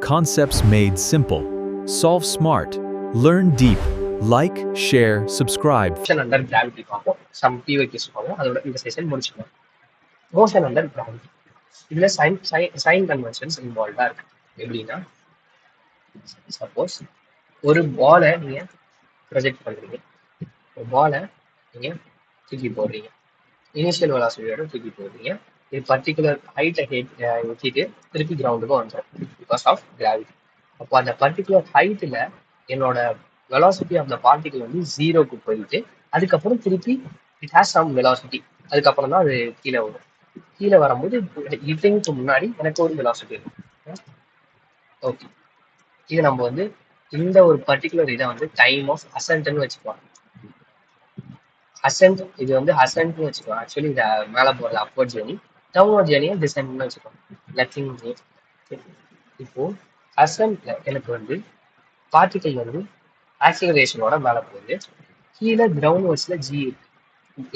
Concepts made simple. Solve smart. Learn deep. Like, share, subscribe. Motion under gravity பார்ப்போம். Some PYQs பார்ப்போம். அதோட இந்த session முடிச்சுக்கலாம். Motion under gravity. இதுல sign conventions இன்வால்வ்டா இருக்கு. எப்படின்னா, சப்போஸ் ஒரு பாலை நீங்க ப்ரொஜெக்ட் பண்றீங்க. ஒரு பாலை நீங்க தூக்கி போடுறீங்க. இனிஷியல் வெலாசிட்டியோட தூக்கி போடுறீங்க. இது பர்டிகுலர் ஹைட்டை ஊற்றிட்டு திருப்பி கிரவுண்டுக்கு வந்துடும் பிகாஸ் ஆஃப் கிராவிட்டி. அப்போ அந்த பர்டிகுலர் ஹைட்டில் என்னோட வெலாசிட்டி ஆஃப் த பார்ட்டிகல் வந்து ஜீரோக்கு போயிட்டு அதுக்கப்புறம் திருப்பி இட் ஹேஸ் சம் வெலாசிட்டி. அதுக்கப்புறம் தான் அது கீழே வரும். கீழே வரும்போது இட்டிங்க்கு முன்னாடி எனக்கு ஒரு வெலாசிட்டி இருக்கும். ஓகே, இது நம்ம வந்து இந்த ஒரு பர்டிகுலர் இதை வந்து டைம் ஆஃப் அசன்ட்னு வச்சுக்கலாம். அசென்ட் இது வந்து அசென்ட்னு வச்சுக்கலாம். ஆக்சுவலி இதை மேலே போகிறது அப்வர்ட் ஜேர்னி, டவுன்வர்ட் ஜேர்னியை டிசென்ட்னு வச்சுக்கலாம். நத்திங். இப்போ அசென்ட்ல எனக்கு வந்து பார்ட்டிகல் வந்து ஆக்சிலரேஷனோட மேலே போகுது. கீழே கிரவுண்ட்வர்ட்ஸ்ல ஜி இருக்கு.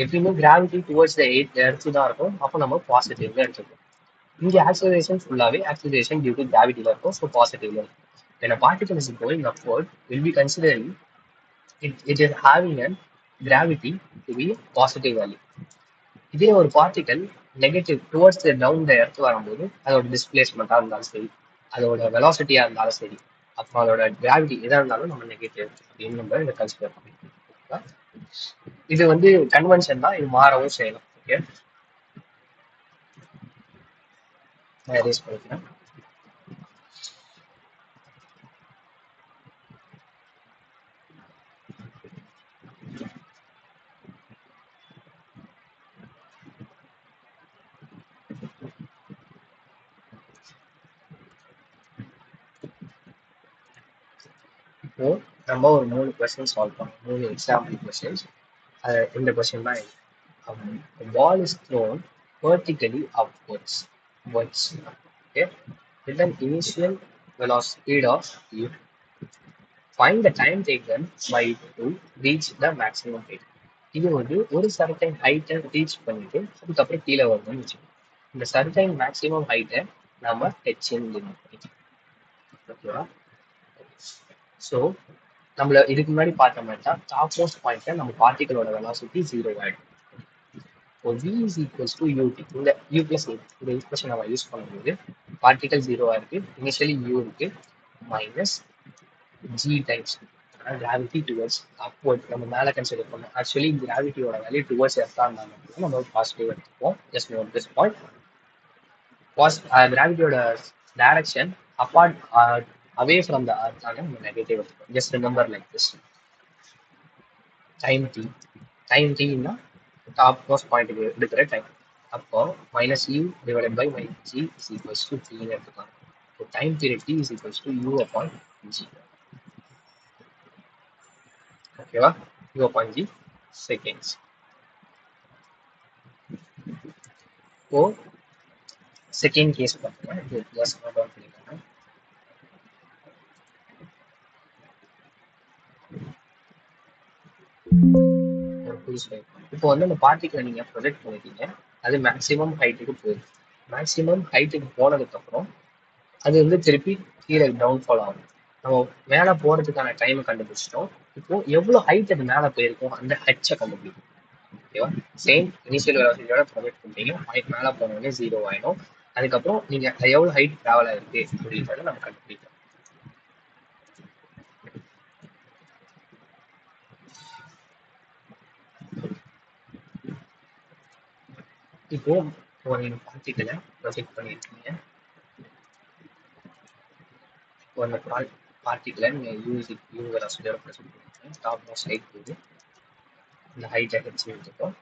எப்பயுமே கிராவிட்டி டுவர்ட்ஸ் த எர்த்து தான் இருக்கும். அப்போ நம்ம பாசிட்டிவ்ல எடுத்துக்கணும். இங்கே ஆக்சிலரேஷன் ஃபுல்லாகவே ஆக்சிலரேஷன் டியூ டு கிராவிட்டியில் இருக்கும். ஸோ பாசிட்டிவ்ல இருக்கும். When a particle is going upward, we'll be considering it is having a gravity to be a positive value. இதே ஒரு particle negative towards down the earth வரும்போது அதோட டிஸ்பிளேஸ்மெண்ட்டாக இருந்தாலும் சரி, அதோட வெலாசிட்டியாக இருந்தாலும் சரி, அப்புறம் அதோட கிராவிட்டி எதாக இருந்தாலும் நம்ம நெகட்டிவ் அப்படின்னு நம்ம இதை கன்சிடர் பண்ணிக்கலாம். இது வந்து கன்வென்ஷன் தான், இது மாறவும் செய்யலாம். ஓகே, நான் எரேஸ் பண்ணிக்கிறேன். இப்போ நம்ம ஒரு 3 கொஸ்டின் சால்வ் பண்ணோம். 3 எக்ஸாம்பிள் கொஸ்டின்ஸ். இந்த கொஸ்டின் தான் ball is thrown vertically upwards. Okay, with an initial velocity speed of u. Find the time taken by it to reach the maximum height. இது வந்து ஒரு சர்டைன் ஹைட்டை ரீச் பண்ணிட்டு அதுக்கப்புறம் கீழே வருதுன்னு வச்சுக்கோங்க. இந்த சர்டைன் மேக்ஸிமம் ஹைட்டை நம்ம ஹெச்ன்னு லிமிட் பண்ணிக்கலாம். ஓகேவா? ஸோ நம்மள இதுக்கு முன்னாடி பார்த்த மாதிரி தான் டாப் மோஸ்ட் பாயிண்ட்ல நம்ம பார்ட்டிகளோட வெலாசிட்டி 0 ஆயிடும். இப்போ v is equals to ut. இந்த u plus a இந்த ஈக்குவேஷன் நம்ம யூஸ் பண்ணும்போது பார்ட்டிகல் 0 இருக்கு, இனிஷியலி u இருக்கு, minus g times gravity towards upward நம்ம மேலே கன்சிடர் பண்ணோம். ஆக்சுவலி கிராவிட்டியோட வேல்யூ டுவர்ட்ஸ் எர்த்தா இருந்தாலும் நம்ம பாசிட்டிவ் எடுத்துப்போம். Just note this point. கிராவிட்டியோட direction apart away from the earth ஆக நம்ம நெகட்டிவ் எடுத்துப்போம். Just remember like this. Time னா டாப் மோஸ்ட் பாயிண்ட்டுக்கு எடுக்கிற டைம். அப்போ minus u divided by minus g is equals to tன்னு எடுத்துக்கலாம். இப்போ time period t is equals to u upon g. ஓகேவா? u upon g seconds. இப்போ செகண்ட் கேஸ் பார்த்தீங்கன்னா இது ஜஸ்ட் நோட் டவுன் பண்ணிக்கோங்க. இப்போ வந்து அந்த பார்ட்டிகளை நீங்க ப்ரொஜெக்ட் பண்ணிட்டீங்க, அது மேக்ஸிமம் ஹைட்டுக்கு போகுது. மேக்ஸிமம் ஹைட்டுக்கு போனதுக்கு அப்புறம் அது வந்து திருப்பி கீழே டவுன்ஃபால் ஆகும். நம்ம மேலே போறதுக்கான டைமை கண்டுபிடிச்சிட்டோம். இப்போ எவ்வளவு ஹைட் அது மேலே போயிருக்கும் அந்த ஹெச்சை கண்டுபிடிக்கும். ஓகேவா? சேம் இனிஷியல் வெலாசிட்டியோட ப்ரொஜெக்ட் பண்ணிட்டீங்க, ஹைட் மேலே போனோடனே 0 ஆயிடும். அதுக்கப்புறம் நீங்க எவ்வளவு ஹைட் டிராவல் ஆயிருக்கு அப்படின்றத நம்ம கண்டுபிடிக்கலாம். இப்போ ஒரு பார்ட்டிகளை ப்ரொஜெக்ட் பண்ணியிருக்கீங்க. ஒரு பார்ட்டிகளை நீங்கள் யூ வெலாசிட்டியோட ப்ரொஜெக்ட் பண்ணியிருக்கீங்க. டாப் மோஸ்ட் ஹைட் போகுது. இந்த ஹைட்டை ஹெச் எடுத்துட்டோம்.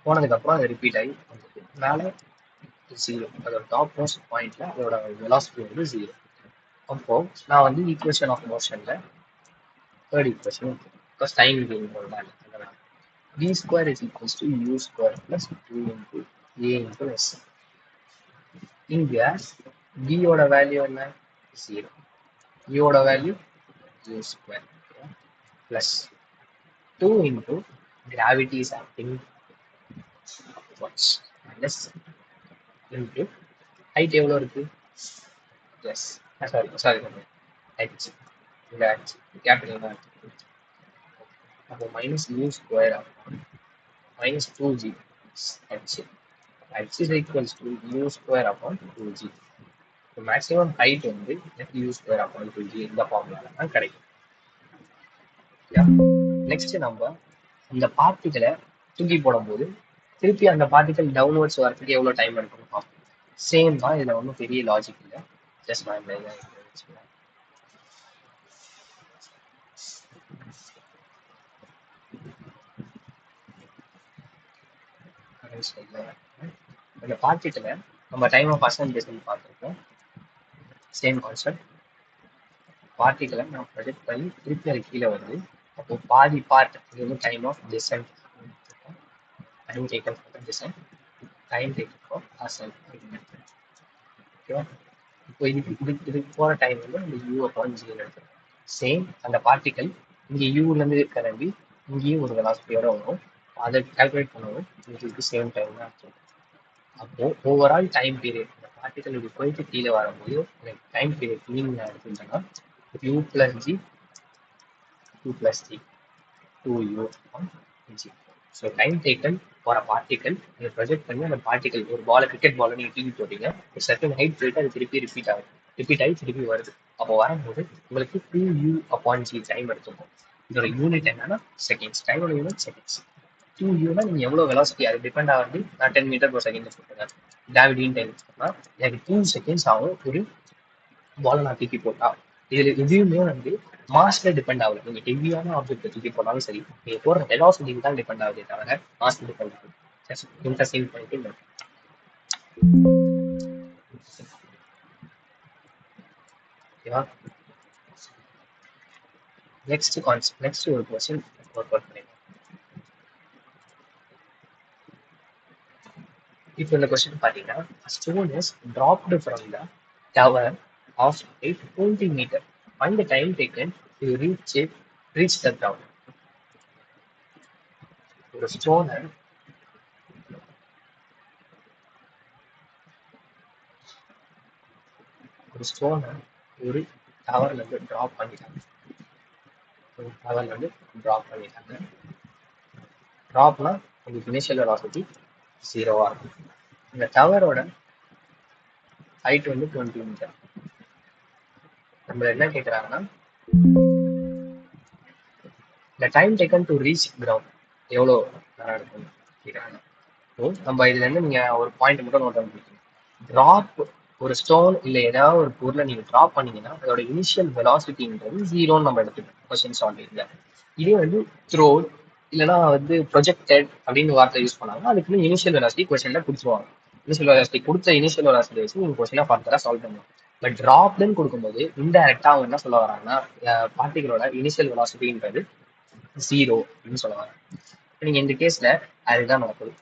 போனதுக்கப்புறம் அது ரிப்பீட் ஆகி வந்துருக்கு. மேலே 0, அதோட டாப் மோஸ்ட் பாயிண்ட்ல அதோட வெலாசிட்டி வந்து 0. அப்போ நான் வந்து ஈக்குவேஷன் ஆஃப் மோஷன்ல third equation because time involve ஆகல. அதனால v square is equals to u square plus 2 into a into s. இங்க v ஓட வேல்யூ என்ன? 0. u ஓட value u square plus 2 into gravity is acting upwards minus into height எவ்வளோ இருக்கு? Yes sorry sorry ஆயிடுச்சு இல்லை ஆயிடுச்சு கேபிட்டல் தான் அப்போ மைனஸ் யூ ஸ்கொயர் ஆகும் minus two g h h is equals to u square upon two g maximum height வந்து u square upon two g இந்த ஃபார்முலால தான் கிடைக்கும். நெக்ஸ்ட் நம்ம இந்த பார்ட்டிகளை தூக்கி போடும்போது திருப்பி அந்த பார்ட்டிகல் டவுன்வர்ட்ஸ் வரதுக்கு எவ்வளோ டைம் எடுக்கணும் பார்ப்போம். சேம் தான், இதில் ஒன்றும் பெரிய லாஜிக் இல்லை. ஜஸ்ட் நான் இந்த இதை வச்சுக்கிறேன். இந்த பார்ட்டிகளை நம்ம டைம் ஆஃப் அசன்டேஷன் பார்த்துருக்கோம். Same concept. பார்ட்டிகளை நம்ம ப்ரொஜெக்ட் பண்ணி திருப்பி அது கீழே வருது. அப்போ பாதி பார்ட் இது வந்து time of descent, time taken for descent, time taken for ascent. ஓகேவா? இப்போ இதுக்கு போகிற டைம் வந்து அந்த யூ அப்பான் ஜி எடுத்துரும். சேம் அந்த பார்ட்டிக்கல் இங்கே யூலேருந்து கிளம்பி இங்கேயும் ஒரு வெலாசிட்டியோட வரும். அதை கால்குலேட் பண்ணவும் இதுக்கு சேம் டைம் தான் இருக்கும். அப்போ ஓவரால் டைம் பீரியட் இந்த பார்ட்டிக்கல் இப்படி போயிட்டு கீழே வரும்போது டைம் பீரியட் மீன் எடுத்துட்டோம்னா u plus g two plus g two u g. So time taken for a particle நீங்கள் ப்ரொஜெக்ட் பண்ணி அந்த பார்ட்டிக்கல் ஒரு பால் கிரிக்கெட் பாலை நீங்கள் தூக்கி போட்டீங்க, ஒரு செகண்ட் ஹைட் போயிட்டு அது திருப்பி ரிப்பீட் ஆகுது, ரிப்பீட் ஆகி திருப்பி வருது. அப்போ வரும்போது உங்களுக்கு two u upon g time எடுத்துக்கும். இதோட யூனிட் என்னன்னா செகண்ட்ஸ். டைமோட யூனிட் செகண்ட்ஸ். டூ யூனா நீங்கள் எவ்வளோ வெலாசிட்டி அது டிபெண்ட் ஆகுது. நான் 10 மீட்டர் per செகண்ட் சொல்லுங்க, கிராவிட்டின்னு டைம் சொன்னால் எனக்கு 2 செகண்ட்ஸ் ஆகும் ஒரு பாலை நான் தூக்கி போட்டா. இதில் எதுவுமே வந்து மாஸ்ல டிபெண்ட் ஆகல. நீங்கள் ஹெவியான ஆப்ஜெக்ட் தூக்கி போனாலும் சரி, நீங்கள் போடுற வெலாசிட்டிக்கு தான் டிபெண்ட் ஆகுதே தவிர மாஸ்ல டிபெண்ட் ஆகுது. இன்ட்ரெஸ்டிங் பண்ணிட்டு ஓகேவா? நெக்ஸ்ட் கான்செப்ட், நெக்ஸ்ட் ஒரு கொஸ்டின் ஒர்க் அவுட் பண்ணிடலாம். இப்போ இந்த கொஸ்டின் பார்த்தீங்கன்னா, stone is dropped from the tower of 820 meter. Find the time taken to reach the ground. ஒரு ஸ்டோனை ஒரு டவர்ல இருந்து டிராப் பண்ணிட்டாங்க. டிராப்னா உங்களுக்கு இனிஷியல் வெலாசிட்டி 0வா இருக்கும். இந்த டவரோட ஹைட் வந்து 20 மீட்டர். நம்ம என்ன கேட்குறாங்கன்னா, இந்த time taken to reach ground எவ்வளோ நேரம் இருக்கும் கேட்குறாங்க. ஸோ நம்ம இதுல இருந்து நீங்க ஒரு பாயிண்ட் மட்டும் நோட் பண்ணி டிராப் ஒரு ஸ்டோன் இல்லை ஏதாவது ஒரு பொருளை நீங்க டிராப் பண்ணீங்கன்னா அதோட இனிஷியல் வெலாசிட்டின்றது 0ன்னு நம்ம எடுத்துக்கணும் கொஸ்டின் சால்விங்ல. இதே வந்து த்ரோட் இல்லைன்னா வந்து ப்ரொஜெக்டட் அப்படின்னு வார்த்தை யூஸ் பண்ணாங்கன்னா அதுக்கு இனிஷியல் வெலாசிட்டி கொஸ்டின்ல கொடுத்துருவாங்க. இனிஷியல் வெலாசிட்டி கொடுத்த இனிஷியல் வெலாசிட்டி வச்சு நீங்க கொஸ்டினா ஃபர்தரா சால்வ் பண்ணுவோம். பட் டிராப்டுன்னு கொடுக்கும்போது இன்டைரக்டா அவங்க என்ன சொல்ல வராங்கன்னா பார்ட்டிகளோட இனிஷியல் வெலாசிட்டின்றது 0 அப்படின்னு சொல்ல வராங்க. நீங்க இந்த கேஸ்ல அதுதான் நடக்குது.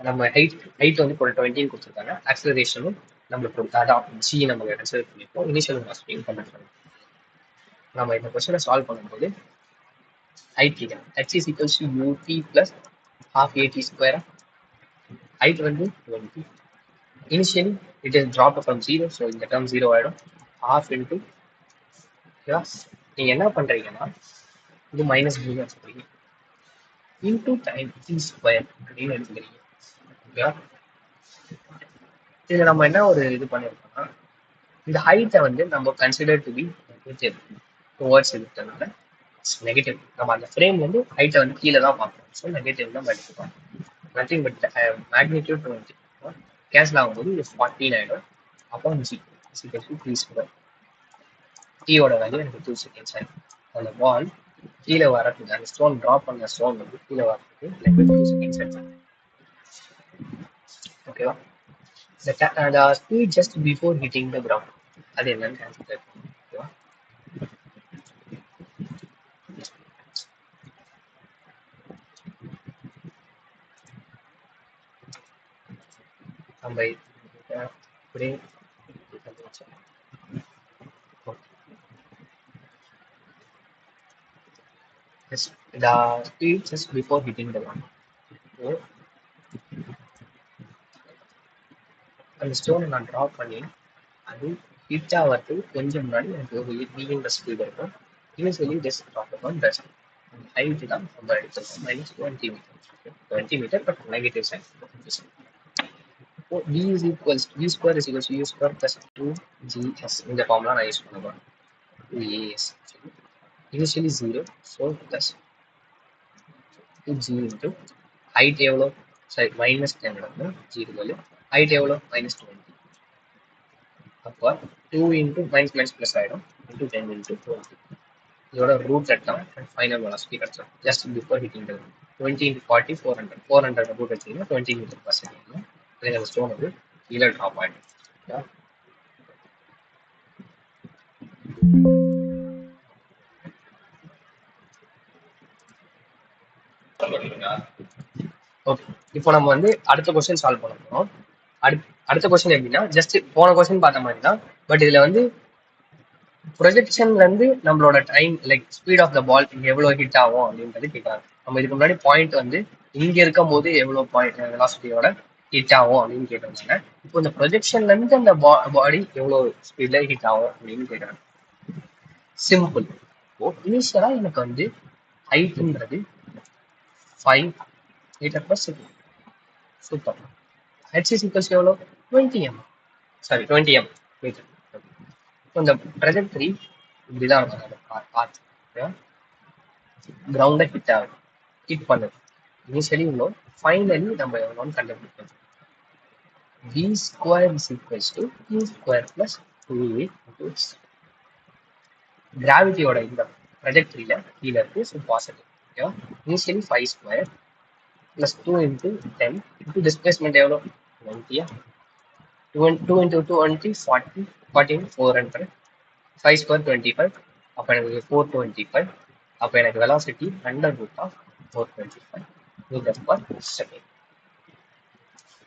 நம்ம ஹைட் வந்து இப்போ 20 கொடுத்துருக்காங்க, ஆக்சலரேஷனும் நம்மளுக்கு அதான் ஜி நம்ம கன்சிடர் பண்ணிப்போம், இனிஷியல் வெலாசிட்டியும் கன்வெர்ட் பண்ணுவோம். நம்ம இந்த கொஸ்டினை சால்வ் பண்ணும்போது ஹைட் கேட்கலாம். H is equals to u t plus half a t square. Height வந்து 20, initially it is drop from 0, so இந்த டேர்ம் 0 ஆகிடும். ஹாஃப் இன்ட்டு நீங்க என்ன பண்றீங்கன்னா இது மைனஸ் ஜி வச்சுக்கிறீங்க இன்டூ டைம் டி ஸ்கொயர் அப்படின்னு எடுத்துக்கிறீங்க. ஓகேவா? இதுல நம்ம என்ன ஒரு இது பண்ணிருக்கோம்னா, இந்த ஹைட்டை வந்து நம்ம consider to be negative towards இருக்கிறதுனால நெகட்டிவ். நம்ம அந்த ஃப்ரேம்ல இருந்து ஹைட்டை வந்து கீழே தான் பார்க்கணும். ஸோ நெகட்டிவ் தான் எடுத்துக்கோம். நத்திங் பட் மேக்னிடியூட் 20 கேன்சல் ஆகும்போது இது 14 ஆயிடும். அப்போ ஜி த்ரீ ஸ்கொயர். டீயோட வேல்யூ எனக்கு 2 செகண்ட்ஸ் ஆயிடும். அந்த பால் கீழே வரதுக்கு அந்த ஸ்டோன் ட்ராப் பண்ண ஸ்டோன் வந்து கீழே வரதுக்கு எனக்கு 2 செகண்ட்ஸ் ஆயிடும். ஓகேவா? the speed just before hitting the ground அது என்னன்னு கான்செப்ட். ஓகேவா? நம்ம இப்படி the speed just before hitting the ground. அந்த ஸ்டோனை நான் ட்ராப் பண்ணி அது ஹிட் ஆகிறதுக்கு கொஞ்சம் முன்னாடி எனக்கு ஒரு v ஸ்பீடு இருக்கும். Usually this talk about that height தான் நம்ம எடுத்திருக்கோம் -20 meter. 20 meter but negative sign. v is equals to v square is equals to u square plus 2gs. இந்த ஃபார்முலா நான் யூஸ் பண்ணுவேன். 2as initially 0, so plus 2g into height எவ்வளோ, sorry -10 இருக்கும் 0 height எவ்வளோ -20. அப்போ 2 into minus plus ஆயிடும் into 10 into 20. இதோட root எடுத்தா ஃபைனல் வெலாசிட்டி கிடைச்சிடும் just before hitting the 20 into 40 400 root வச்சிங்கன்னா 20 மீட்டர் பர் செகண்ட். அதே அந்த ஸ்டோன் வந்து கீழே ட்ராப் ஆகிடும். ஓகே, இப்போ நம்ம வந்து அடுத்த கொஸ்டின் சால்வ் பண்ண போறோம். அடுத்த கொஸ்டின் எப்படின்னா ஜஸ்ட் போன கொஸ்டின் பார்த்த மாதிரி தான், பட் இதுல வந்து ப்ரொஜெக்ஷன்ல இருந்து நம்மளோட time like speed of the ball எவ்வளவு ஹிட் ஆகும் அப்படின்றது கேட்கறாங்க. நம்ம இதுக்கு முன்னாடி பாயிண்ட் வந்து இங்க இருக்கும் போது எவ்வளவு பாயிண்ட் வெலாசிட்டியோட ஹிட் ஆகும் அப்படின்னு கேட்டிருந்தாங்க. இப்போ இந்த ப்ரொஜெக்ஷன்ல இருந்து அந்த பாடி எவ்வளவு ஸ்பீட்ல ஹிட் ஆகும் அப்படின்னு கேட்கறாங்க. சிம்பிள். இப்போ இனிஷியலா எனக்கு வந்து ஹைட்ன்றது 5 meter per second. Super. h is equals to எவ்வளோ 20 m, சாரி 20 m மீட்டர். இந்த ட்ரெஜெக்டரி இப்படிதான் இருக்கும். அந்த பாத் கிரவுண்டை ஹிட் ஆகும், ஹிட் பண்ணுது இனிஷியலி இவ்வளோ, ஃபைனலி நம்ம எவ்வளோன்னு கண்டுபிடிக்கணும். v square is equals to u square plus 2a into x. கிராவிட்டியோட இந்த ட்ரெஜெக்டரியில கீழே இருக்கு, ஸோ பாசிட்டிவ். ஓகேவா? Initially 5 square plus 2 into 10 into displacement எவ்வளோ 20. 2 into 20 40, 40 400, 5 square 25. அப்போ எனக்கு 425. அப்போ எனக்கு velocity under root of 425 meter per second.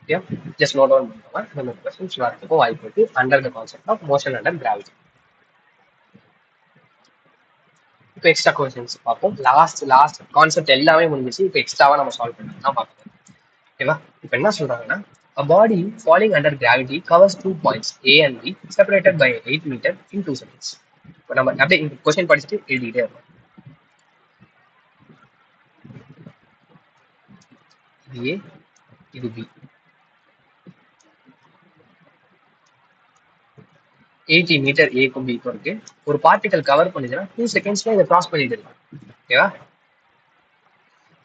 Okay, just note down பண்ணுவாங்க. நம்ம கொஸ்டின்ஸ் வரதுக்கும் வாய்ப்பு இருக்கு under the concept of motion under gravity. இப்போ எக்ஸ்ட்ரா கொஸ்டின்ஸ் பார்ப்போம். லாஸ்ட் கான்செப்ட் எல்லாமே முடிஞ்சிச்சு. இப்போ எக்ஸ்ட்ராவா நம்ம சால்வ் பண்ணி தான் பார்க்கணும். ஓகேவா? இப்போ என்ன சொல்றாங்கன்னா, a body falling under gravity covers 2 points A and B separated by 8 meter in 2 seconds. இப்போ நம்ம அப்படியே இந்த கொஸ்டின் படிச்சுட்டு எழுதிட்டே இருக்கோம். இது A, இது B. 80 மீட்டர் ஏக்கும் பிக்கும் இருக்கு. ஒரு பார்ட்டிகல் கவர் பண்ணிச்சுன்னா 2 செகண்ட்ஸ்ல இதை கிராஸ் பண்ணிட்டு இருக்கலாம். ஓகேவா?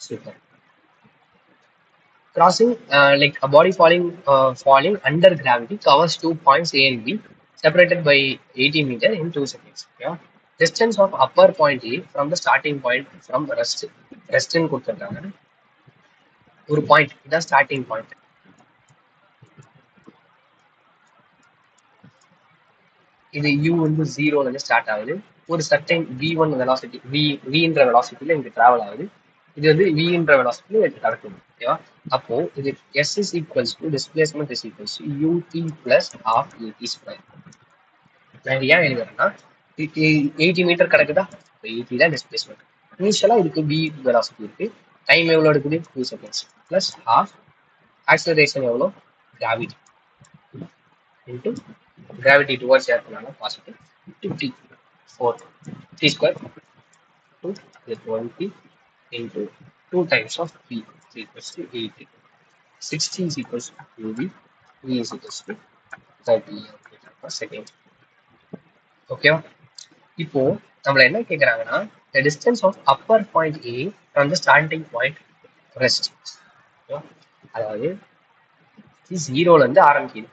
Super. Crossing like a body falling under gravity covers 2 points A and B separated by 80 meter in 2 seconds. Yeah? Distance of upper point A from the starting point from rest in கொடுத்திருக்காங்க. ஒரு point இதான் starting point. இது u வந்து 0ல இருந்து start ஆகுது. ஒரு certain v1 velocity vன்ற வெலாசிட்டில இங்க travel ஆகுது. இது வந்து vன்ற வெலாசிட்டில இது நடக்குது. ஓகேவா? அப்போ இது s is equals to displacement is equals to ut plus half at square. நான் ஏன் எழுதுறேன்னா 80 மீட்டர் கிடக்குதா, 80 தான் டிஸ்பிளேஸ்மெண்ட். இனிஷியலா இதுக்கு v வெலாசிட்டி இருக்கு, டைம் எவ்வளோ எடுக்குது 2 செகண்ட்ஸ் பிளஸ் ஹாஃப் ஆக்சலரேஷன் எவ்வளோ gravity into gravity towards earth positive 54 t square to the 20 into 2 times of p equals to 80. 60 is equals to uv, v is equals to 30 meter per second. ஓகேவா? இப்போ நம்மள என்ன கேட்குறாங்கன்னா, the distance of upper point A from the starting point rest. அதாவது 0ல இருந்து ஆரம்பிக்குது.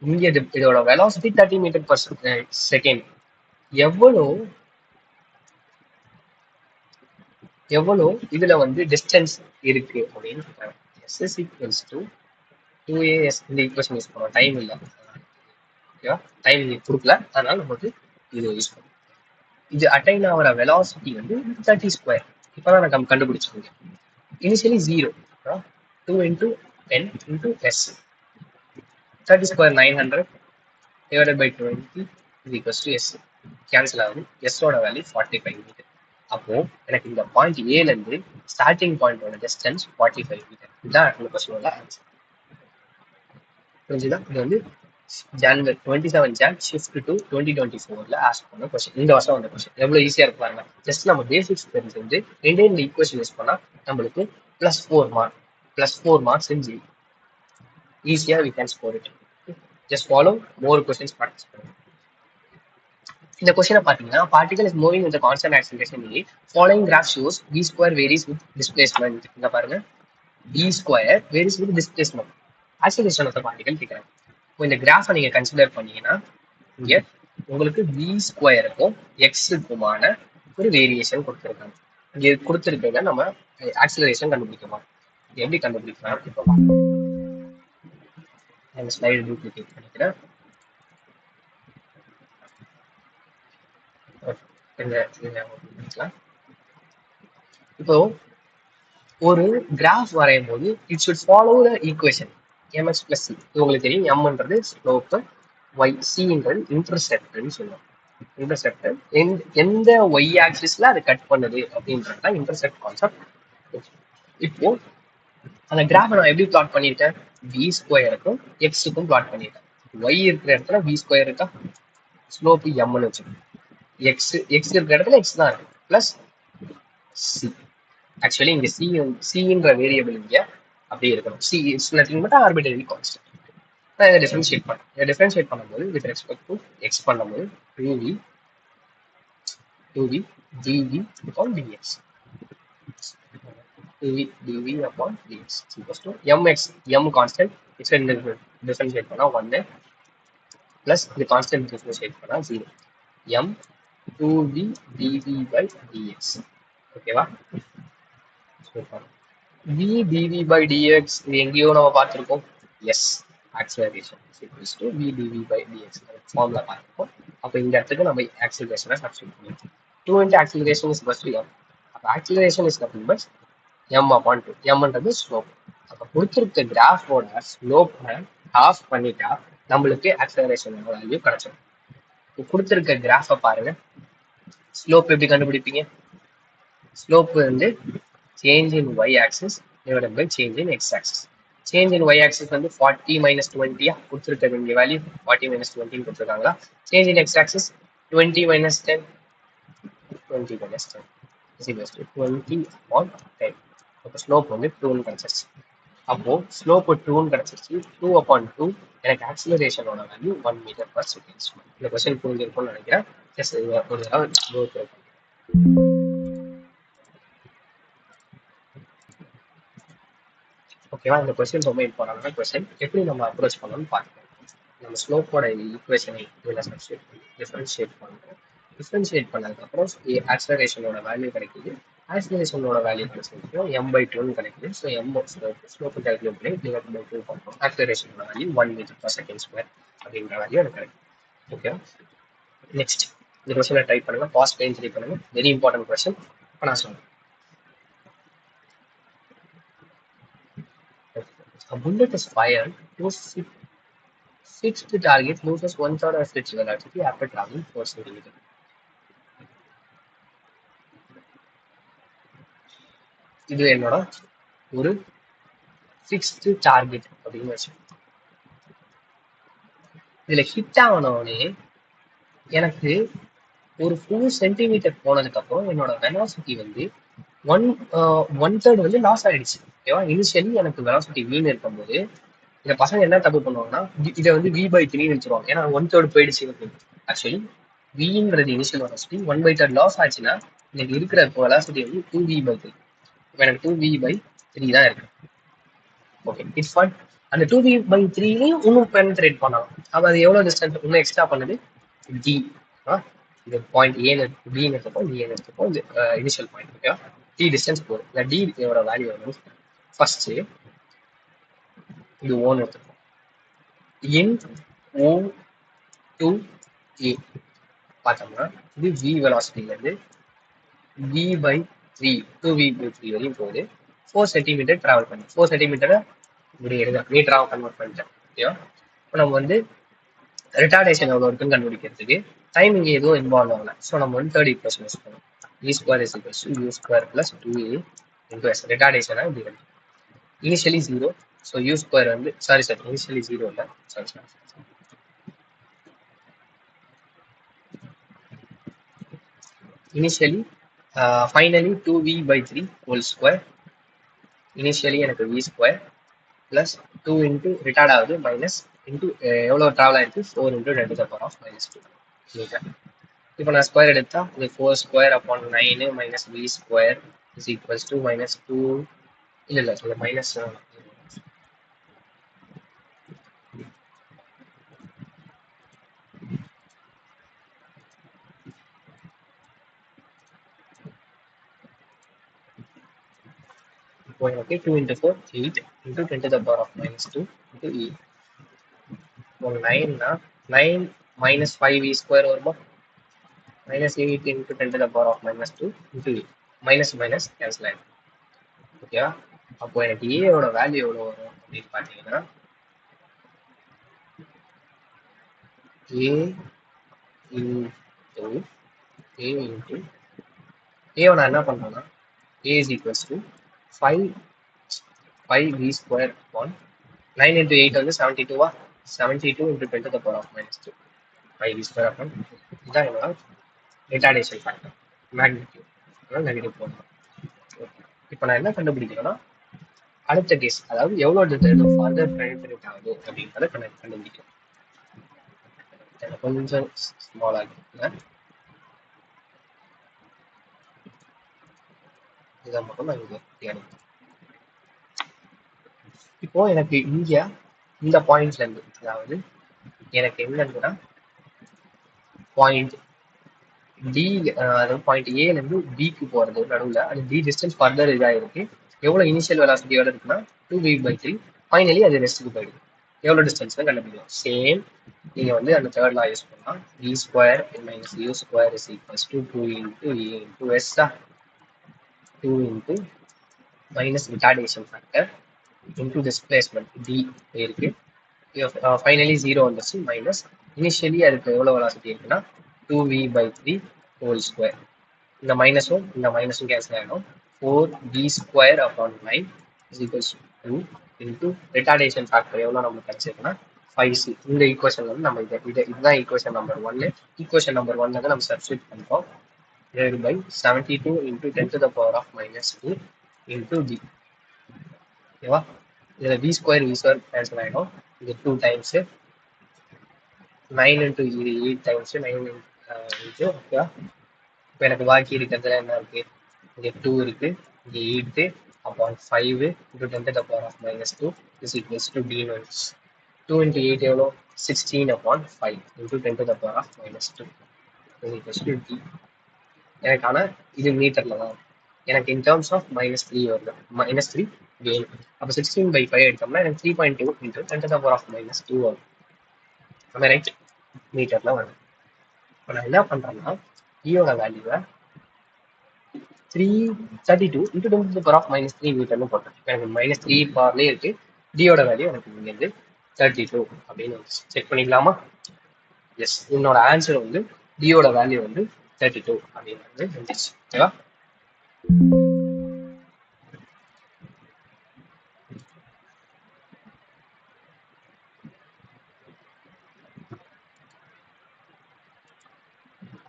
இங்க இதோட வெலாசிட்டி 30 மீட்டர் பர் செகண்ட். எவ்வளோ இதுல வந்து டிஸ்டன்ஸ் இருக்கு அப்படின்னு சொல்றாங்க. s is equals to 2as இந்த ஈக்குவேஷன் யூஸ் பண்ணுவோம். டைம் இல்லை, ஓகேவா? டைம் கொடுக்கல, அதனால நமக்கு இது யூஸ் பண்ணுவோம். இது அட்டைன் ஆகிற வெலாசிட்டி வந்து 30 ஸ்கொயர். இப்போதான் நம்ம கண்டுபிடிச்சிருக்கோம். Initially 0, 2 into 10 into s. 30 square 900 divided by 20 is equals to s. Cancel ஆகுது. s ஓட வேல்யூ 45 மீட்டர். அப்போ எனக்கு இந்த பாயிண்ட் ஏல இருந்து ஸ்டார்டிங் பாயிண்டோட டிஸ்டன்ஸ் 45 மீட்டர். இதுதான் இந்த கொஸ்டினோட ஆன்சர். புரிஞ்சுதா? இது வந்து ஜான்வரி 27 ஜான் ஷிஃப்ட் டு 2024ல ஆஸ்க் பண்ண கொஸ்டின். இந்த வருஷம் வந்த கொஸ்டின் எவ்வளவு ஈஸியா இருக்கு பாருங்க. ஜஸ்ட் நம்ம பேசிக்ஸ் தெரிஞ்சு இண்டியன் ஈக்குவேஷன் யூஸ் பண்ணா நம்மளுக்கு +4 மார்க்ஸ் இன் ஜி ஈஸியா we can score it. Just follow more questions practice பண்ணுங்க. இந்த கொஸ்டினை பார்த்தீங்கன்னா particle is moving with constant acceleration v. Following graph shows v square varies with displacement. இங்க பாருங்க v square varies with displacement. Acceleration of the particle கேட்குறாங்க. இப்போ இந்த கிராஃபை நீங்க கன்சிடர் பண்ணீங்கன்னா இங்க உங்களுக்கு v ஸ்கொயருக்கும் எக்ஸுக்குமான ஒரு வேரியேஷன் கொடுத்துருக்காங்க. இங்க கொடுத்துருக்கத நம்ம ஆக்சிலரேஷன் கண்டுபிடிக்கலாம். எப்படி கண்டுபிடிக்கலாம் இப்போ அந்த ஸ்லைடு டூப்ளிகேட் பண்ணிக்கிறேன். இப்போ ஒரு கிராஃப் வரையும் போது it should follow the equation mx plus c. இது உங்களுக்கு தெரியும், mன்றது ஸ்லோப், y cன்றது இன்டர்செப்ட்னு சொல்லுவோம். இன்டர்செப்ட் எந்த y ஆக்சிஸ்ல அது கட் பண்ணுது அப்படின்றது தான் இன்டர்செப்ட் கான்செப்ட். இப்போ அந்த கிராஃபை நான் எப்படி பிளாட் பண்ணியிருக்கேன், v ஸ்கொயருக்கும் எக்ஸுக்கும் பிளாட் பண்ணியிருக்கேன். y இருக்கிற இடத்துல v ஸ்கொயர் இருக்கா, ஸ்லோப் mன்னு வச்சுக்கோங்க. எக்ஸ் இருக்கிற இடத்துல எக்ஸ் தான் இருக்கு பிளஸ் சி. ஆக்சுவலி இங்க சின்ற வேரியபிள் இங்க அப்படியே இருக்கணும். See it's nothing but arbitrary constant. நான் இதை டிஃபரன்ஷியேட் பண்ணேன். இதை டிஃபரன்ஷியேட் பண்ணும்போது வித் ரெஸ்பெக்ட் டு எக்ஸ் பண்ணும்போது 2v dv upon dx 2v dv upon dx equals to mx. m constant it's differentiate பண்ணா 1 பிளஸ் இந்த கான்ஸ்டன்ட் டிஃபரன்ஷியேட் பண்ணா 0 m 2v dv by dx. ஓகேவா? v dv by dx இது எங்கேயோ நம்ம பார்த்துருக்கோம். Yes, acceleration equals to v dv by dx formula பார்த்துருக்கோம். அப்போ இந்த இடத்துக்கு நம்ம ஆக்சிலரேஷனை சப்ஸ்டிட்யூட் பண்ணிருக்கோம். 2 into acceleration is equals to m. அப்போ acceleration is nothing but m upon 2. mன்றது slope. அப்போ கொடுத்துருக்க கிராஃபோட ஸ்லோப்பை ஹாஃப் பண்ணிட்டா நம்மளுக்கு ஆக்சிலரேஷனோட வேல்யூ கிடைச்சிடும். கொடுத்துருக்க கிராஃபை பாருங்க. ஸ்லோப் எப்படி கண்டுபிடிப்பீங்க? ஸ்லோப் வந்து change in y axis divided by change in x axis. Change in y axis வந்து 40 - 20 கொடுத்துருக்க வேண்டிய வேல்யூ 40 - 20 கொடுத்துருக்காங்களா. Change in x axis 20 - 10 20 - 10 is equals to 20 upon 10. அப்போ ஸ்லோப் வந்து 2 கிடைச்சிருச்சு. அப்போ ஸ்லோப் 2 கிடைச்சிருச்சு. 2 upon 2 எனக்கு ஆக்சிலரேஷனோட வேல்யூ 1 மீட்டர் பர் செகண்ட். இந்த கொஸ்டின் புரிஞ்சிருக்கும்னு நினைக்கிறேன். ஜஸ்ட் ஒரு தடவை ஓகேவா? இந்த கொஸ்டின் ரொம்ப இம்பார்ட்டன்டான கொஸ்டின். எப்படி நம்ம அப்ரோச் பண்ணணும்னு பார்க்கலாம். நம்ம ஸ்லோப்போட ஈக்குவேஷனை இதில் சப்ஸ்டிட்யூட் பண்ணி டிஃபரன்ஷியேட் பண்ணுறோம். டிஃபரன்ஷியேட் பண்ணதுக்கப்புறம் ஆக்சிலரேஷனோட வேல்யூ கிடைக்குது. ஆக்சிலரேஷனோட வேல்யூ கிடைச்சிருக்கோம் m/2 கிடைக்குது. ஸோ ஸ்லோப் கால்குலேட் பண்ணி டிவைட் பை 2 பண்ணுறோம். ஆக்சிலரேஷனோட value 1 metre per second square அப்படின்ற வேல்யூ எனக்கு கிடைக்கும். ஓகே, நெக்ஸ்ட் இந்த கொஸ்டினை டைப் பண்ணுங்க. பாஸ் டைம் ட்ரை பண்ணுங்க. Very important question. இப்போ நான் சொல்றேன். A bullet is fired to fixed target loses 1/3 of its velocity after traveling 4 cm. இது என்னோட ஒரு ஃபிக்ஸ்ட் டார்கெட் அப்படின்னு வச்சு இதுல ஹிட் ஆனோடனே எனக்கு ஒரு 4 சென்டிமீட்டர் போனதுக்கு அப்புறம் என்னோட வெலாசிட்டி வந்து 1/3 வந்து லாஸ் ஆயிடுச்சு. ஓகேவா? இனிஷியலி எனக்கு வெலாசிட்டி வீண் இருக்கும்போது இந்த பசங்க என்ன தப்பு பண்ணுவாங்கன்னா இதை வந்து v/3 வச்சிருவாங்க. ஏன்னா 1/3 போயிடுச்சு. ஆக்சுவலி vன்றது இனிஷியல் வெலாசிட்டி 1/3 லாஸ் ஆச்சுன்னா எனக்கு இருக்கிற வெலாசிட்டி வந்து 2v/3. இப்போ எனக்கு 2v/3 தான் இருக்கு. Okay, it's fun. அந்த 2v/3லையும் இன்னும் பெனிட்ரேட் பண்ணலாம். அப்போ அது எவ்வளோ டிஸ்டன்ஸ் இன்னும் எக்ஸ்ட்ரா பண்ணுது d. இது பாயிண்ட் ஏன்னு பின்னு எடுத்துப்போம், டின்னு எடுத்துப்போம். இது இனிஷியல் பாயிண்ட். ஓகேவா? d டிஸ்டன்ஸ் போகுது. இந்த d இதோட வேல்யூ வந்து ஃபர்ஸ்ட் இது ஓன்னு எடுத்துப்போம். இன் O2a பார்த்தோம்னா இது v வெலாசிட்டிலேருந்து v/3 2v/3 வரையும் போகுது. 4 சென்டிமீட்டர் ட்ராவல் பண்ணி 4 சென்டிமீட்டரை இப்படி எடுங்க மீட்டராக கன்வெர்ட் பண்ணிட்டேன். ஓகேவா? இப்போ நம்ம வந்து ரிட்டார்டேஷன் எவ்வளோ இருக்குன்னு கண்டுபிடிக்கிறதுக்கு டைம் இங்கே எதுவும் இன்வால்வ் ஆகல. ஸோ நம்ம வந்து தேர்ட் ஈக்குவேஷன் யூஸ் பண்ணுவோம். v square is equals to u square plus 2a into s. ரிட்டார்டேஷனாக இப்படி இருக்கு. இனிஷியலி 0. ஸோ u ஸ்கொயர் வந்து சாரி இனிஷியலி 0 இல்லை, sorry initially finally 2v/3 whole square. Initially எனக்கு v square plus 2 into retard ஆகுது minus into எவ்வளோ travel ஆயிருக்கு 4 into 10 to the power of -2 மீட்டர். இப்போ நான் ஸ்கொயர் எடுத்தா இது 4 square upon 9 minus v square is equals to minus 2 இல்ல மைனஸ் இப்போ எனக்கு 2 into 4 8 into 10 to the power of -2 into 8. இப்போ 9னா 9 minus 5v square வருமா minus 8 into 10 to the power of -2 into 8 minus minus cancel ஆயிடும் ஓகேவா. அப்போ எனக்கு ஏயோட வேல்யூ எவ்வளோ வரும் அப்படின்னு பார்த்தீங்கன்னா a into a into a நான் என்ன பண்றேன்னா a is equals to 5 5v square upon 9 into 8 வந்து 72 72 into 10 to the power of -2 5v square upon இதான் என்னோட ரிட்டார்டேஷன் ஃபேக்டர் மேக்னிடியூட் அதனால நெகட்டிவ் போடணும். இப்போ நான் என்ன கண்டுபிடிக்கிறேன்னா அடுத்த கேஸ் அதாவது எவ்வளோ டிஸ்டன்ஸ் ஃபர்தர் பெனிட்ரேட் ஆகுது அப்படின்றத கண்டுபிடிக்கிறேன். கொஞ்சம் ஸ்மாலாக இருக்குங்க இதை மட்டும் நான் இங்கே எடுக்கிறேன். இப்போ எனக்கு இங்க இந்த பாயிண்ட்ல இருந்து அதாவது எனக்கு என்ன இருக்குன்னா பாயிண்ட் டி அதாவது பாயிண்ட் ஏல இருந்து பிக்கு போறது நடுவில் அது டி டிஸ்டன்ஸ் ஃபர்தர் இதாக இருக்கு. எவ்வளோ இனிஷியல் வெலாசிட்டியோட இருக்குன்னா 2v/3 ஃபைனலி அது ரெஸ்ட்டுக்கு போயிடுது. எவ்வளோ டிஸ்டன்ஸ் கண்டுபிடிக்கும் சேம் நீங்க வந்து அந்த தேர்ட் லா யூஸ் பண்ணலாம் v square minus u square is equals to 2 into a into s 2 into minus retardation factor into displacement d இருக்கு. ஃபைனலி 0 வந்துச்சு மைனஸ் இனிஷியலி அதுக்கு எவ்வளோ வெலாசிட்டி இருக்குன்னா 2v/3 ஹோல் ஸ்கொயர். இந்த மைனஸும் கேன்சல் ஆகிடும் 4v square upon 9 is equals 2 into retardation factor எவ்வளோ நம்மளுக்கு கிடைச்சிருக்குன்னா 5c. இந்த ஈக்குவேஷன் வந்து நம்ம இதுதான் ஈக்குவேஷன் நம்பர் 1. ஈக்குவேஷன் நம்பர் 1 வந்து நம்ம சப்ஸ்டிட் பண்ணுறோம் divided by 72 into 10 to the power of -2 into d. ஓகேவா. இதில் v ஸ்கொயர் கேன்சல் ஆகிடும். இது 2 டைம்ஸ் 9 into இது 8 டைம்ஸ் 9 into ஓகேவா. இப்போ எனக்கு பாக்கி இருக்கிறதுல என்ன இருக்கு இங்கே 2 இருக்கு இங்கே 8 upon 5 into 10 to the power of -2 is equals to d minus 2 into 8 எவ்வளோ 16 upon 5 into 10 to the power of -2 is equals to d. எனக்கு ஆனால் இது மீட்டர்ல தான் எனக்கு இன் டேர்ம்ஸ் ஆஃப் -3 வருது -3 வேணும். அப்போ 16/5 எடுத்தோம்னா எனக்கு 3.2 into 10 to the power of -2 வரும். நம்ம ரைட் மீட்டர்ல வரும். இப்போ நான் என்ன பண்றேன்னா ஈயோட வேல்யூவை 332 into 10 to the power of -3 மீட்டர்னு போட்டேன். இப்போ எனக்கு -3 பார்லேயே இருக்கு. டியோட வேல்யூ எனக்கு இங்க இருந்து 32 அப்படின்னு செக் பண்ணிக்கலாமா. எஸ் என்னோட ஆன்சர் வந்து டியோட வேல்யூ வந்து 32 அப்படின்னு வந்து வந்துச்சு. ஓகேவா.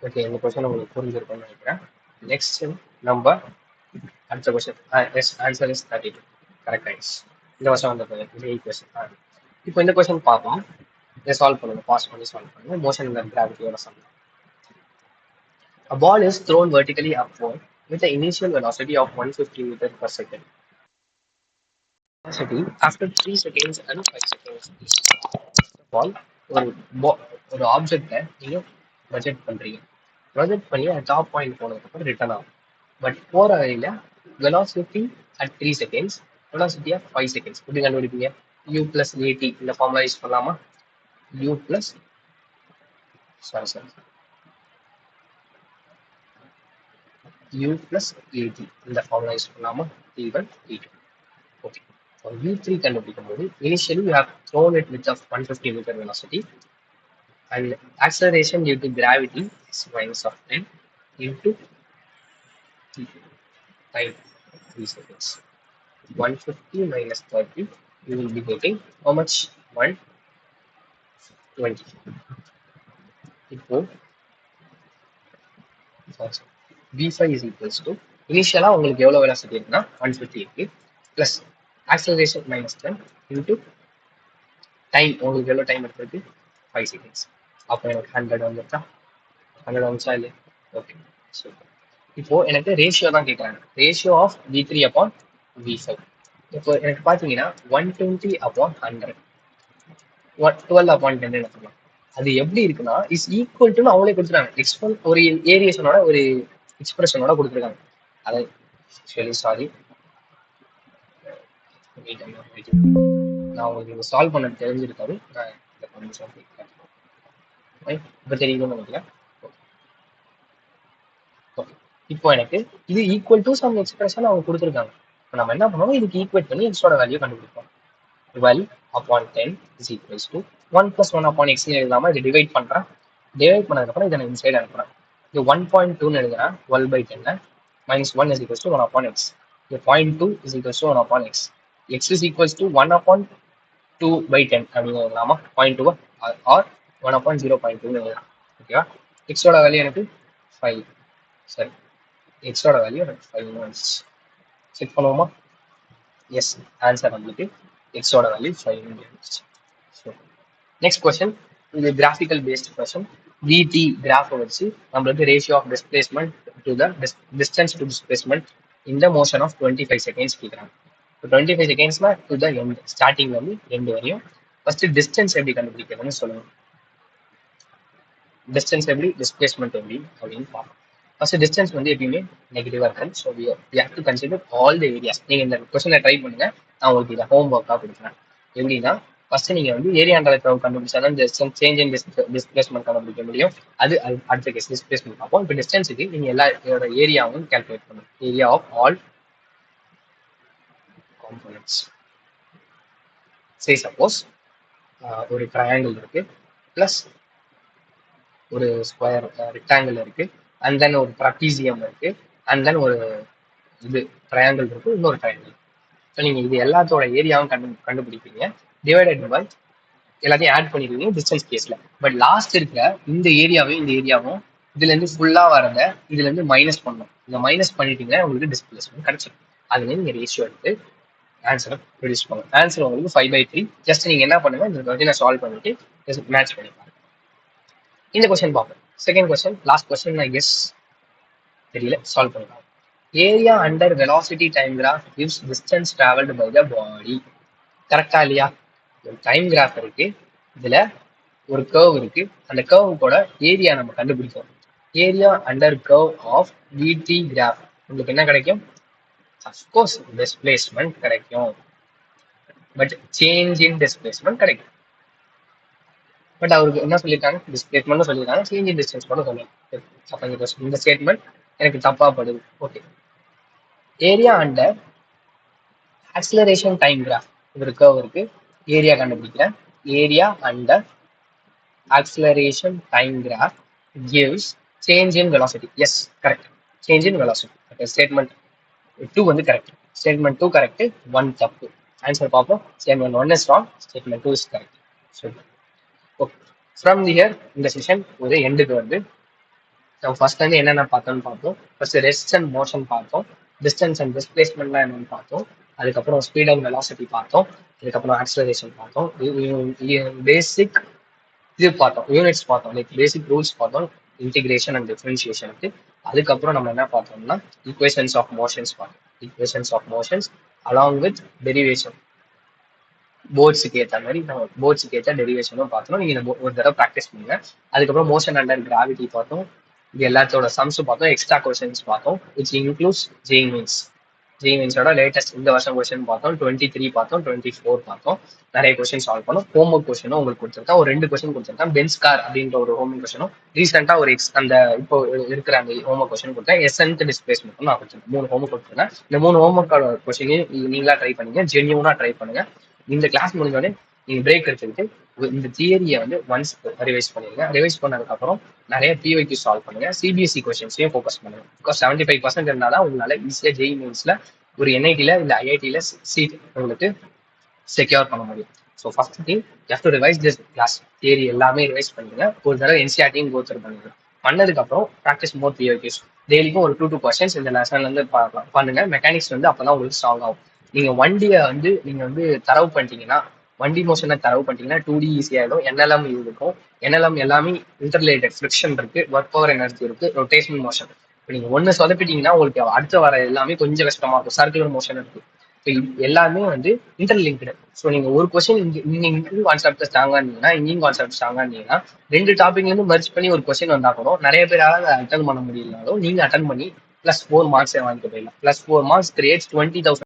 ஓகே இந்த கொஸ்டின் உங்களுக்கு புரிஞ்சிருக்கும்னு நினைக்கிறேன். நெக்ஸ்ட் நம்ம அடுத்த question S answer is 32 correct ஆயிடுச்சு. இந்த வருஷம் வந்த இதே கொஸ்டின். இப்போ இந்த கொஸ்டின் பார்ப்போம். இதை சால்வ் பண்ணுங்க பாஸ் பண்ணி சால்வ் பண்ணுங்க. மோஷன் இந்த கிராவிட்டியோட சம்பளம். A ball is thrown vertically upward with an initial velocity of 150 meters per second. Velocity after 3 seconds and 5 seconds. Ball ஒரு ஆப்ஜெக்டை நீங்க ப்ரொஜெக்ட் பண்றீங்க. ப்ரொஜெக்ட் பண்ணி அந்த டாப் பாயிண்ட் போனதுக்கப்புறம் ரிட்டர்ன் ஆகும். பட் போற வழியில velocity at 3 seconds velocity of 5 seconds எப்படி கண்டுபிடிப்பீங்க. u plus at இந்த ஃபார்முலா யூஸ் பண்ணலாமா. u plus u plus at இந்த ஃபார்முலா யூஸ் பண்ணலாமா. t1 t2 okay. v3 கண்டுபிடிக்கும் போது initially you have thrown it with a 150 meter velocity and acceleration due to gravity is minus of 10 into time 3 seconds. 150 minus 30 you will be getting how much 120. இப்போ v5 is equals to இனிஷியலா உங்களுக்கு எவ்வளவு velocity இருக்குன்னா 150 இருக்கு plus acceleration minus 10 into time உங்களுக்கு எவ்வளவு time எடுத்திருக்கு 5 seconds. அப்போ எனக்கு 100 வந்துருக்கா 100 வந்துச்சா இல்லையா? Okay super. இப்போ எனக்கு ரேஷியோ தான் கேட்குறாங்க. Ratio of v3 upon v5. இப்போ எனக்கு பார்த்தீங்கன்னா 120 அப்பான் 100 12 அப்பான் 10 எடுத்துக்கலாம். அது எப்படி இருக்குன்னா இஸ் ஈக்குவல் டு அவங்களே கொடுத்துருக்காங்க. எக்ஸ்போன் ஒரு ஏரியேஷனோட ஒரு எக்ஸ்பிரஷனோட கொடுத்துருக்காங்க. அதை ஆக்சுவலி சாரி நான் உங்களுக்கு இதை சால்வ் பண்ண தெரிஞ்சிருக்காரு. நான் இதை கொஞ்சம் இப்போ தெரியுதுன்னு நினைக்கிறேன். ஓகே இப்போ எனக்கு இது ஈக்குவல் டு சம் எக்ஸ்பிரஷன் அவங்க கொடுத்துருக்காங்க. இப்போ நம்ம என்ன பண்ணுவோம், இதுக்கு ஈக்குவேட் பண்ணி எக்ஸோட வேல்யூ கண்டுபிடிப்போம். 12 upon 10 is equals to 1 plus 1 upon x எழுதாம இதை டிவைட் பண்றேன். டிவைட் பண்ணதுக்கப்புறம் இதை நான் இன்சைட் அனுப்புறேன். இது 1.2 எழுதுறேன் 12 by 10 minus 1 is equals to 1 upon x. இது 0.2 is equals to 1 upon x. x is equals to 1 upon 2 by 10 அப்படின்னு எழுதலாமா? 0.2 or 1 upon 0.2 எழுதலாம். ஓகேவா? x ஓட வேல்யூ எனக்கு 5. சரி, x ஓட வேல்யூ எனக்கு 5 வந்துச்சு. செக் பண்ணுவோமா? எஸ், ஆன்சர் நம்மளுக்கு x ஓட வேல்யூ 5 வந்துச்சு. நெக்ஸ்ட் கொஸ்டின், இது கிராஃபிக்கல் பேஸ்ட் கொஸ்டின். vt கிராஃபை வச்சு நம்மளுக்கு ratio of displacement to the distance to displacement இந்த மோஷன் ஆஃப் 25 செகண்ட்ஸ் கேட்குறாங்க. இப்போ 25 செகண்ட்ஸ்னா டு த எண்ட், ஸ்டார்டிங்ல இருந்து எண்ட் வரையும். ஃபர்ஸ்ட் டிஸ்டன்ஸ் எப்படி கண்டுபிடிக்கிறதுன்னு சொல்லுங்க. டிஸ்டன்ஸ் எப்படி, டிஸ்பிளேஸ்மெண்ட் எப்படி அப்படின்னு பார்ப்போம். ஃபர்ஸ்ட் டிஸ்டன்ஸ் வந்து எப்பயுமே நெகட்டிவா இருக்கும். So we have to consider all the areas. நீங்க இந்த கொஸ்டினை ட்ரை பண்ணுங்க, நான் உங்களுக்கு இதை ஹோம் ஒர்க்காக கொடுக்குறேன். எப்படின்னா ஃபர்ஸ்ட் நீங்க வந்து ஏரியா அண்டர் கர்வ் கண்டுபிடிச்சாதான் சேஞ்ச் இன் டிஸ்பிளேஸ்மெண்ட் கண்டுபிடிக்க முடியும். அது அடுத்த கேஸ் டிஸ்பிளேஸ்மெண்ட் பார்ப்போம். இப்போ டிஸ்டன்ஸுக்கு நீங்க எல்லா ஏரியாவும் கால்குலேட் பண்ணுங்க. Area of all components. Say suppose ஒரு ட்ரையாங்கிள் இருக்கு, பிளஸ் ஒரு ஸ்கொயர் ரெக்டாங்கிள் இருக்கு, அண்ட் தென் ஒரு ட்ரபீசியம் இருக்கு, அண்ட் தென் ஒரு இது ட்ரையாங்கிள் இருக்கு, இன்னொரு ட்ரையாங்கிள். ஸோ நீங்க இது எல்லாத்தோட ஏரியாவும் கண்டுபிடிப்பீங்க. டிவைடட் பை எல்லாத்தையும் ஆட் பண்ணிடுவீங்க டிஸ்டன்ஸ் கேஸ்ல. பட் லாஸ்ட் இருக்கிற இந்த ஏரியாவையும் இந்த ஏரியாவும் இதுல இருந்து ஃபுல்லா வரத இதுல இருந்து மைனஸ் பண்ணணும். இந்த மைனஸ் பண்ணிட்டீங்கன்னா உங்களுக்கு டிஸ்பிளேஸ்மெண்ட் கிடைச்சிடும். அதுல நீங்க ரேஷியோ எடுத்து ஆன்சரை ப்ரொடியூஸ் பண்ணுங்க. ஆன்சர் உங்களுக்கு 5/3. ஜஸ்ட் நீங்க என்ன பண்ணுங்க, இந்த கொஸ்டினை சால்வ் பண்ணிட்டு மேட்ச் பண்ணி பாருங்க. இந்த கொஸ்டின் பார்ப்போம். செகண்ட் கொஸ்டின், லாஸ்ட் கொஸ்டின் நான் கெஸ் தெரியல, சால்வ் பண்ணலாம். Area under velocity time graph gives distance traveled by the body. கரெக்டா இல்லையா? ஒரு டைம் கிராஃப் இருக்கு, இதுல ஒரு கர்வ் இருக்கு, அந்த கர்வ் கூட ஏரியா நம்ம கண்டுபிடிக்கணும். ஏரியா அண்டர் கர்வ் ஆஃப் விடி கிராஃப் உங்களுக்கு என்ன கிடைக்கும்? அஃப்கோர்ஸ் டிஸ்பிளேஸ்மெண்ட் கிடைக்கும். பட் சேஞ்ச் இன் டிஸ்பிளேஸ்மெண்ட் கிடைக்கும். பட் அவருக்கு என்ன சொல்லியிருக்காங்க? டிஸ்பிளேஸ்மெண்ட் சொல்லியிருக்காங்க, சேஞ்ச் இன் டிஸ்டன்ஸ் கூட சொல்லியிருக்காங்க. இந்த ஸ்டேட்மெண்ட் எனக்கு தப்பா படுது. Okay, area under acceleration time graph ஒரு கர்வ் இருக்கு, ஏரியா கண்டுபிடிக்கிறேன். Area under acceleration time graph gives change in velocity. Yes, correct, change in velocity. Statement 2 வந்து கரெக்ட், ஸ்டேட்மெண்ட் 2 கரெக்ட், 1 தப்பு. ஆன்சர் பார்ப்போம். Statement 1 is wrong, statement 2 is correct. Super. Okay, from here இந்த session ஒரு எண்டுக்கு வந்து நம்ம first வந்து என்னென்ன பார்த்தோம்னு பார்த்தோம். ஃபர்ஸ்ட் ரெஸ்ட் அண்ட் மோஷன் பார்த்தோம், டிஸ்டன்ஸ் அண்ட் டிஸ்பிளேஸ்மெண்ட்லாம் என்னன்னு பார்த்தோம், அதுக்கப்புறம் ஸ்பீட் அண்ட் வெலாசிட்டி பார்த்தோம், அதுக்கப்புறம் ஆக்சிலரேஷன் பார்த்தோம், பேசிக் இது பார்த்தோம், யூனிட்ஸ் பார்த்தோம், லைக் பேசிக் ரூல்ஸ் பார்த்தோம், இன்டிகிரேஷன் அண்ட் டிஃபரன்ஷியேஷனுக்கு. அதுக்கப்புறம் நம்ம என்ன பார்த்தோம்னா ஈக்குவேஷன்ஸ் ஆஃப் மோஷன்ஸ் பார்த்தோம். Equations of motions along with derivation, போர்ட்ஸுக்கு ஏற்ற மாதிரி நம்ம போர்ட்ஸுக்கு ஏற்ற டெரிவேஷனும் பார்த்தோம். நீங்க இந்த ஒரு தடவை ப்ராக்டிஸ் பண்ணுங்க. அதுக்கப்புறம் மோஷன் அண்டர் கிராவிட்டி பார்த்தோம், இது எல்லாத்தோட சம்ஸ் பார்த்தோம், எக்ஸ்ட்ரா கொஸ்டின்ஸ் பார்த்தோம், விச் இன்க்ளூட்ஸ் ஜெய்மீன்ஸ். ஜெய்மீன்ஸோட லேட்டஸ்ட் இந்த வருஷம் கொஸ்டின் பார்த்தோம், 23 பார்த்தோம், 24 பார்த்தோம். நிறைய கொஸ்டின் சால்வ் பண்ணோம். ஹோம்ஒர்க் கொஸ்டினும் உங்களுக்கு கொடுத்துருக்கேன், ஒரு 2 கொஸ்டின் கொடுத்துருக்கேன். பென்ஸ் கார் அப்படின்ற ஒரு ஹோம்ஒர்க் கொஸ்டினும் ரீசெண்டா ஒரு அந்த இப்போ இருக்கிற அந்த ஹோம்ஒர்க் கொஸ்டின் கொடுத்தேன். எஸ்என்த் டிஸ்பிளேஸ்மெண்ட் நான் கொடுத்துருக்கேன். 3 ஹோம்ஒர்க் கொடுத்துருக்கேன். இந்த 3 ஹோம்ஒர்க்கோட கொஸ்டினையும் நீங்களா ட்ரை பண்ணுங்க, ஜென்யூனா ட்ரை பண்ணுங்க. இந்த கிளாஸ் முடிஞ்சோடனே நீங்க பிரேக் எடுத்துக்கிட்டு இந்த தியரியை வந்து ஒன்ஸ் ரிவைஸ் பண்ணிருங்க. ரிவைஸ் பண்ணதுக்கு அப்புறம் நிறைய பிஒய்க்கு சால்வ் பண்ணுங்க. சிபிஎஸ்சி கொஸ்டின்ஸையும் ஃபோக்கஸ் பண்ணுங்க. பிகாஸ் 75% இருந்தாலும் உங்களால ஈஸியா ஜெய் மீன்ஸ்ல ஒரு என்ஐடில இல்ல ஐஐடில சீட் உங்களுக்கு செக்யூர் பண்ண முடியும். So first thing you have to revise this class. Theory எல்லாமே ரிவைஸ் பண்ணுங்க. ஒரு தடவை என்சிஆர்டியும் கோத்ரூ பண்ணுங்க. பண்ணதுக்கு அப்புறம் ப்ராக்டிஸ் மோர் பிஓக்யூஸ். டெய்லிக்கும் ஒரு 2 கொஸ்டின்ஸ் இந்த லெசன்ல இருந்து பண்ணுங்க. மெக்கானிக்ஸ் வந்து அப்பதான் உங்களுக்கு ஸ்ட்ராங் ஆகும். நீங்க வண்டியை வந்து நீங்க வந்து தரவு பண்ணிட்டீங்கன்னா, வண்டி மோஷனை தரவு பண்ணிட்டீங்கன்னா 2D ஈஸியாயிடும். என்எல்எம் இருக்கும். என்எல்எம் எல்லாமே இன்டர்ரிலேட்டட். ஃபிரிக்ஷன் இருக்கு, ஒர்க் பவர் எனர்ஜி இருக்கு, ரொட்டேஷனல் மோஷன். இப்போ நீங்க ஒண்ணு சொதப்பிட்டீங்கன்னா உங்களுக்கு அடுத்து வர எல்லாமே கொஞ்சம் கஷ்டமா இருக்கும். சர்க்குலர் மோஷன் இருக்கு. இப்போ எல்லாமே வந்து இன்டர்லிங்க்டு. ஸோ நீங்க ஒரு கொஸ்டின் இங்கேயும் கான்செப்ட் ஸ்ட்ராங்கா இருந்தீங்கன்னா, இங்கேயும் கான்செப்ட் ஸ்ட்ராங்கா இருந்தீங்கன்னா, 2 டாபிக்ல இருந்து மெர்ஜ் பண்ணி ஒரு கொஸ்டின் வந்தா கூட நிறைய பேரால அட்டன் பண்ண முடியலனாலும் நீங்க அட்டன் பண்ணி +4 மார்க்ஸே வாங்கிட்டு போயிடலாம். +4 மார்க்ஸ் கிரியேட்ஸ் 20,000